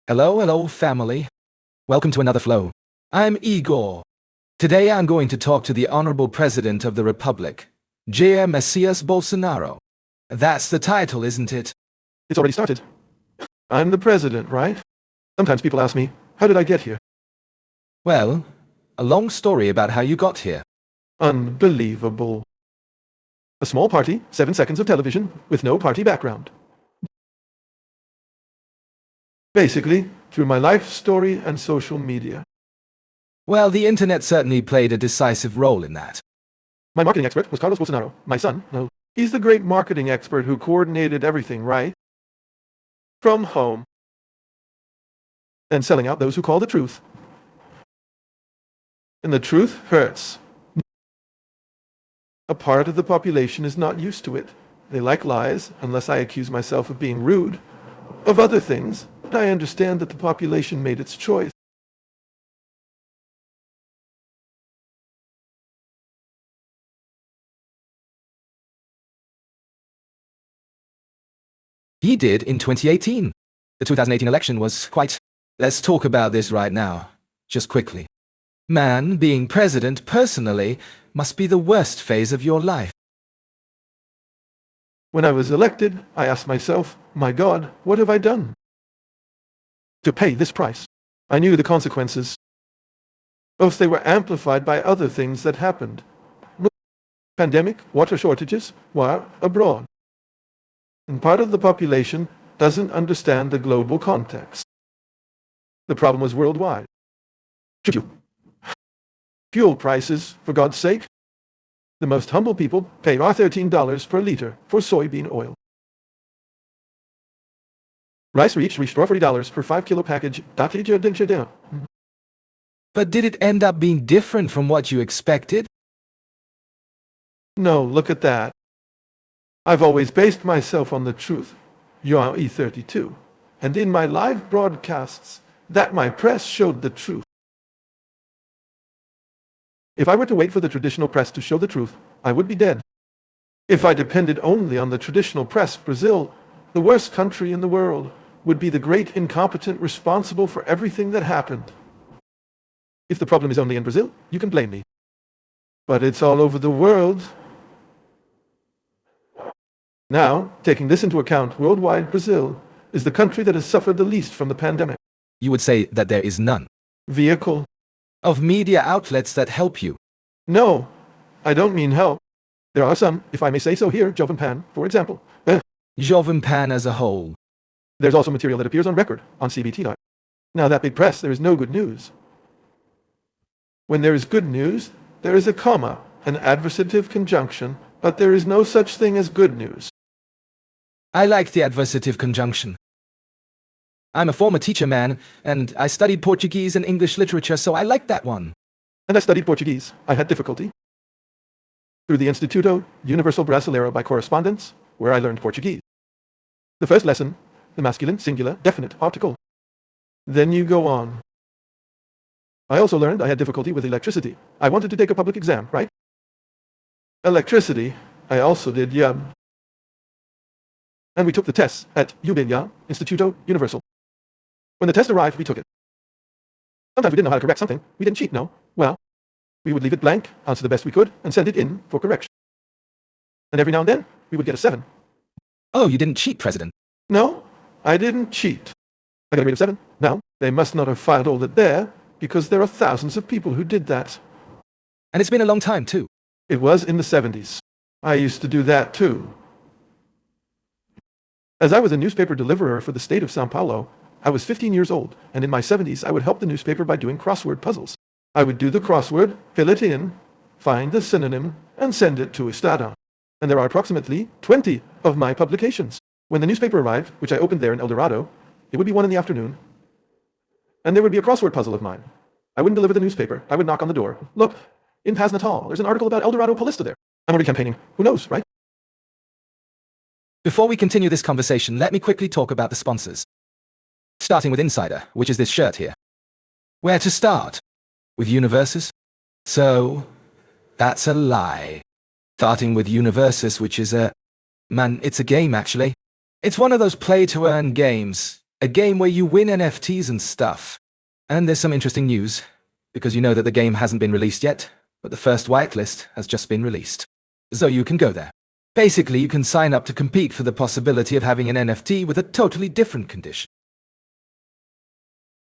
Hello, family. Welcome to another flow. I'm Igor. Today I'm going to talk to the Honorable President of the Republic, Jair Messias Bolsonaro. That's the title, isn't it? It's already started. I'm the president, right? Sometimes people ask me, how did I get here? Well, a long story about how you got here. Unbelievable. A small party, 7 seconds of television, with no party background. Basically, through my life story and social media. Well, the internet certainly played a decisive role in that. My marketing expert was Carlos Bolsonaro, my son. No, he's the great marketing expert who coordinated everything, right? From home. And selling out those who call the truth. And the truth hurts. A part of the population is not used to it. They like lies, unless I accuse myself of being rude. Of other things, but I understand that the population made its choice. He did in 2018. The 2018 election was quite... Let's talk about this right now, just quickly. Man, being president personally must be the worst phase of your life. When I was elected, I asked myself, my God, what have I done to pay this price? I knew the consequences. Both they were amplified by other things that happened. Pandemic, water shortages, war abroad. And part of the population doesn't understand the global context. The problem was worldwide. Fuel prices, for God's sake. The most humble people pay $13 per liter for soybean oil. Rice reached $40 per 5-kilo package. But did it end up being different from what you expected? No, look at that. I've always based myself on the truth. You're E32. And in my live broadcasts, that my press showed the truth. If I were to wait for the traditional press to show the truth, I would be dead. If I depended only on the traditional press, Brazil, the worst country in the world, would be the great incompetent responsible for everything that happened. If the problem is only in Brazil, you can blame me. But it's all over the world. Now, taking this into account, worldwide Brazil is the country that has suffered the least from the pandemic. You would say that there is none Vehicle. of media outlets that help you. No, I don't mean help. There are some, if I may say so here, Jovem Pan, for example. Jovem Pan as a whole. There's also material that appears on record, on CBT. Now that big press, there is no good news. When there is good news, there is a comma, an adversative conjunction, but there is no such thing as good news. I like the adversative conjunction. I'm a former teacher, man, and I studied Portuguese and English literature, so I like that one. And I studied Portuguese. I had difficulty. Through the Instituto Universal Brasileiro by correspondence, where I learned Portuguese. The first lesson, the masculine, singular, definite article. Then you go on. I also learned I had difficulty with electricity. I wanted to take a public exam, right? Electricity, I also did, yeah. And we took the tests at UBIA, Instituto Universal. When the test arrived, we took it. Sometimes we didn't know how to correct something. We didn't cheat, no. Well, we would leave it blank, answer the best we could, and send it in for correction. And every now and then, we would get a 7. Oh, you didn't cheat, President. No, I didn't cheat. I got a grade of 7. Now, they must not have filed all that there, because there are thousands of people who did that. And it's been a long time, too. It was in the 70s. I used to do that, too. As I was a newspaper deliverer for the state of São Paulo, I was 15 years old, and in my 70s I would help the newspaper by doing crossword puzzles. I would do the crossword, fill it in, find the synonym, and send it to Estado. And there are approximately 20 of my publications. When the newspaper arrived, which I opened there in El Dorado, it would be 1 in the afternoon, and there would be a crossword puzzle of mine. I wouldn't deliver the newspaper. I would knock on the door. Look, in Paz Natal, there's an article about El Dorado Paulista there. I'm already campaigning. Who knows, right? Before we continue this conversation, let me quickly talk about the sponsors. Starting with Insider, which is this shirt here. Where to start? With Universus? So, that's a lie. Starting with Universus, which is a... Man, it's a game, actually. It's one of those play-to-earn games. A game where you win NFTs and stuff. And there's some interesting news, because you know that the game hasn't been released yet, but the first whitelist has just been released. So you can go there. Basically, you can sign up to compete for the possibility of having an NFT with a totally different condition.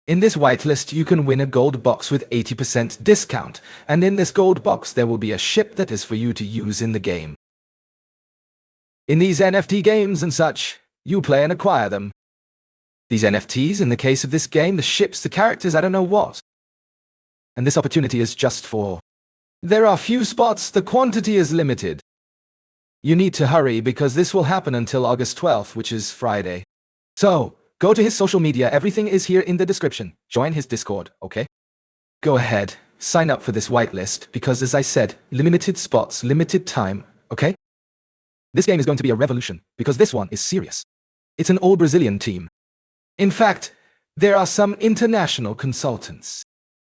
In this whitelist, you can win a gold box with 80% discount, and in this gold box there will be a ship that is for you to use in the game. In these NFT games and such, you play and acquire them. These NFTs, in the case of this game, the ships, the characters, I don't know what. And this opportunity is just for... There are few spots, the quantity is limited. You need to hurry because this will happen until August 12th, which is Friday. So, go to his social media, everything is here in the description. Join his Discord, okay? Go ahead, sign up for this whitelist, because as I said, limited spots, limited time, okay? This game is going to be a revolution, because this one is serious. It's an all-Brazilian team. In fact, there are some international consultants.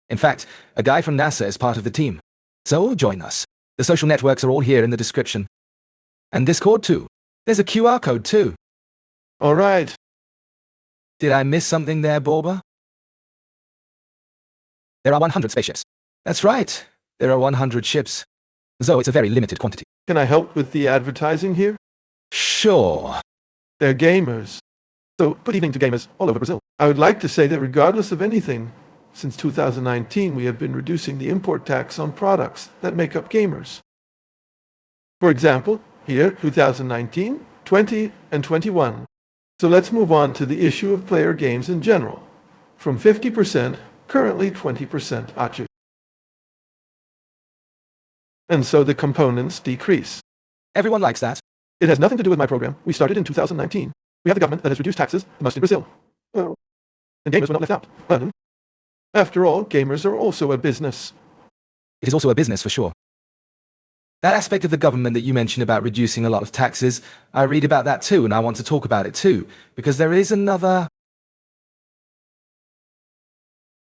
In fact, a guy from NASA is part of the team. So, join us. The social networks are all here in the description. And Discord too. There's a QR code too. All right. Did I miss something there, Borba? There are 100 spaceships. That's right. There are 100 ships. So it's a very limited quantity. Can I help with the advertising here? Sure. They're gamers. So, good evening to gamers all over Brazil. I would like to say that regardless of anything, since 2019 we have been reducing the import tax on products that make up gamers. For example, here, 2019, 20, and 21. So let's move on to the issue of player games in general. From 50%, currently 20% ACHU. And so the components decrease. Everyone likes that. It has nothing to do with my program. We started in 2019. We have a government that has reduced taxes, the most in Brazil. Well, and gamers were not left out. After all, gamers are also a business. It is also a business for sure. That aspect of the government that you mentioned about reducing a lot of taxes, I read about that too, and I want to talk about it too, because there is another...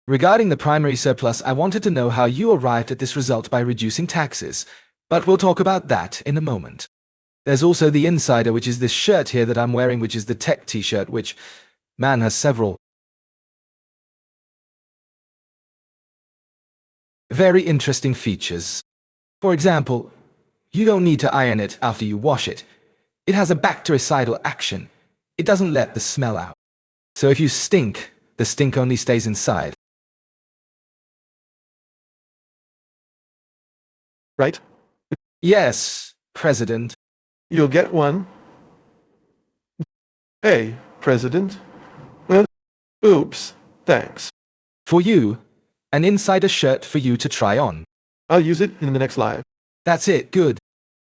Regarding the primary surplus, I wanted to know how you arrived at this result by reducing taxes, but we'll talk about that in a moment. There's also the insider, which is this shirt here that I'm wearing, which is the tech t-shirt, which, man, has several very interesting features. For example, you don't need to iron it after you wash it. It has a bactericidal action. It doesn't let the smell out. So if you stink, the stink only stays inside. Right? Yes, President. You'll get one. Hey, President. Well, oops, thanks. For you, an insider shirt for you to try on. I'll use it in the next live. That's it, good.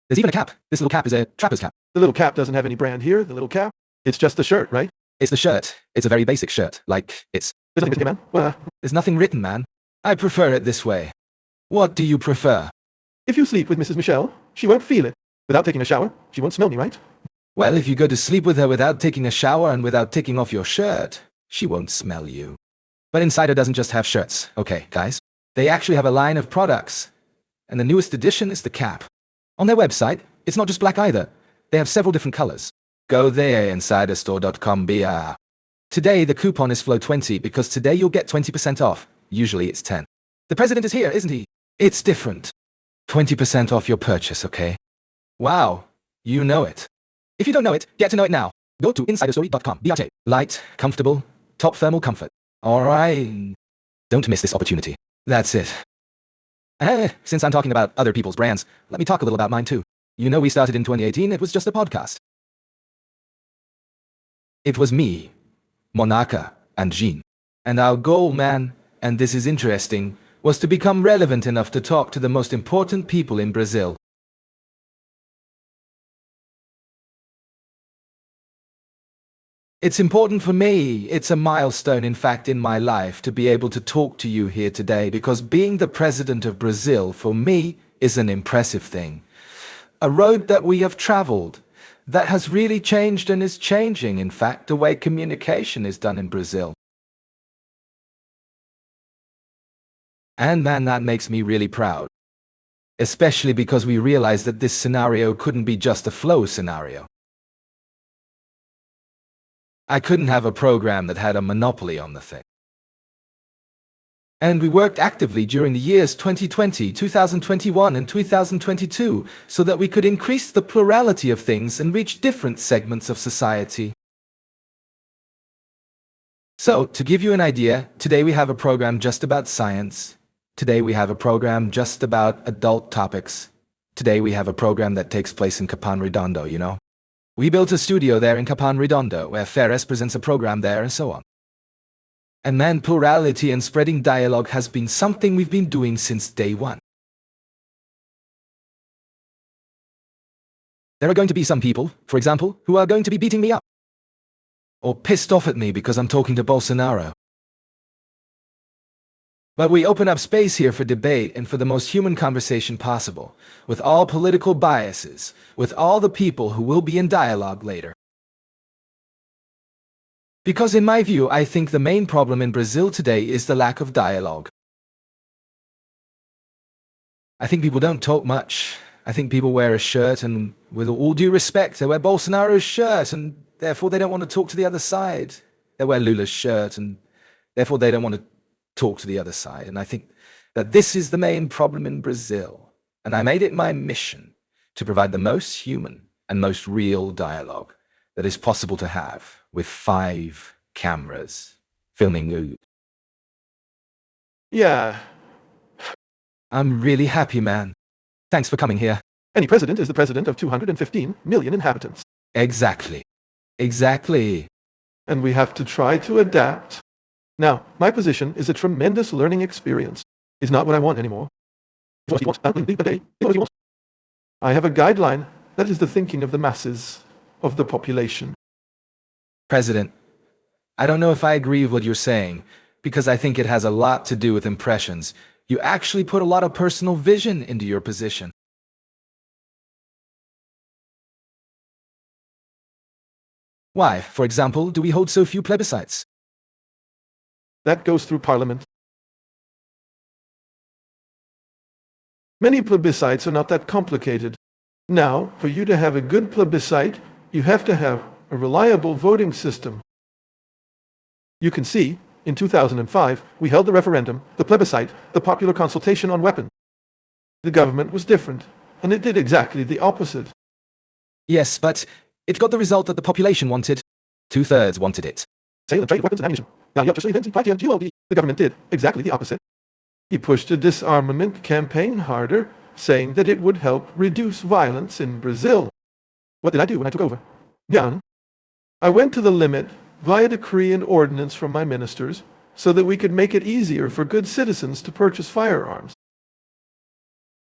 There's even a cap. This little cap is a trapper's cap. The little cap doesn't have any brand here, the little cap. It's just the shirt, right? It's the shirt. It's a very basic shirt. Like, it's... There's nothing written, man. Well, there's nothing written, man. I prefer it this way. What do you prefer? If you sleep with Mrs. Michelle, she won't feel it. Without taking a shower, she won't smell me, right? Well, if you go to sleep with her without taking a shower and without taking off your shirt, she won't smell you. But Insider doesn't just have shirts, okay, guys? They actually have a line of products. And the newest addition is the cap. On their website, it's not just black either. They have several different colors. Go there, insiderstore.com BR. Today, the coupon is FLOW20 because today you'll get 20% off. Usually it's 10. The president is here, isn't he? It's different. 20% off your purchase, okay? Wow, you know it. If you don't know it, get to know it now. Go to insiderstory.com. BRJ. Light, comfortable, top thermal comfort. Alright. Don't miss this opportunity. That's it. Since I'm talking about other people's brands, let me talk a little about mine too. You know we started in 2018, it was just a podcast. It was me, Monaka, and Jean. And our goal, man, and this is interesting, was to become relevant enough to talk to the most important people in Brazil. It's important for me, it's a milestone in fact in my life to be able to talk to you here today because being the president of Brazil for me is an impressive thing. A road that we have traveled that has really changed and is changing in fact the way communication is done in Brazil. And man, that makes me really proud. Especially because we realized that this scenario couldn't be just a flow scenario. I couldn't have a program that had a monopoly on the thing. And we worked actively during the years 2020, 2021, and 2022 so that we could increase the plurality of things and reach different segments of society. So, to give you an idea, today we have a program just about science. Today we have a program just about adult topics. Today we have a program that takes place in Capon Redondo, you know? We built a studio there in Capon Redondo where Ferris presents a program there and so on. And man, plurality and spreading dialogue has been something we've been doing since day one. There are going to be some people, for example, who are going to be beating me up. Or pissed off at me because I'm talking to Bolsonaro. But we open up space here for debate and for the most human conversation possible, with all political biases, with all the people who will be in dialogue later. Because in my view, I think the main problem in Brazil today is the lack of dialogue. I think people don't talk much. I think people wear a shirt and, with all due respect, they wear Bolsonaro's shirt and therefore they don't want to talk to the other side. They wear Lula's shirt and therefore they don't want to talk to the other side. And I think that this is the main problem in Brazil. And I made it my mission to provide the most human and most real dialogue that is possible to have with 5 cameras filming you. Yeah. I'm really happy, man. Thanks for coming here. Any president is the president of 215 million inhabitants. Exactly. Exactly. And we have to try to adapt. Now, my position is a tremendous learning experience. It's not what I want anymore. I have a guideline that is the thinking of the masses, of the population. President, I don't know if I agree with what you're saying, because I think it has a lot to do with impressions. You actually put a lot of personal vision into your position. Why, for example, do we hold so few plebiscites? That goes through Parliament. Many plebiscites are not that complicated. Now, for you to have a good plebiscite, you have to have a reliable voting system. You can see, in 2005, we held the referendum, the plebiscite, the popular consultation on weapons. The government was different, and it did exactly the opposite. Yes, but it got the result that the population wanted. 2/3 wanted it. Sale and trade of weapons and ammunition. The government did exactly the opposite. He pushed a disarmament campaign harder, saying that it would help reduce violence in Brazil. What did I do when I took over? Down. I went to the limit via decree and ordinance from my ministers so that we could make it easier for good citizens to purchase firearms.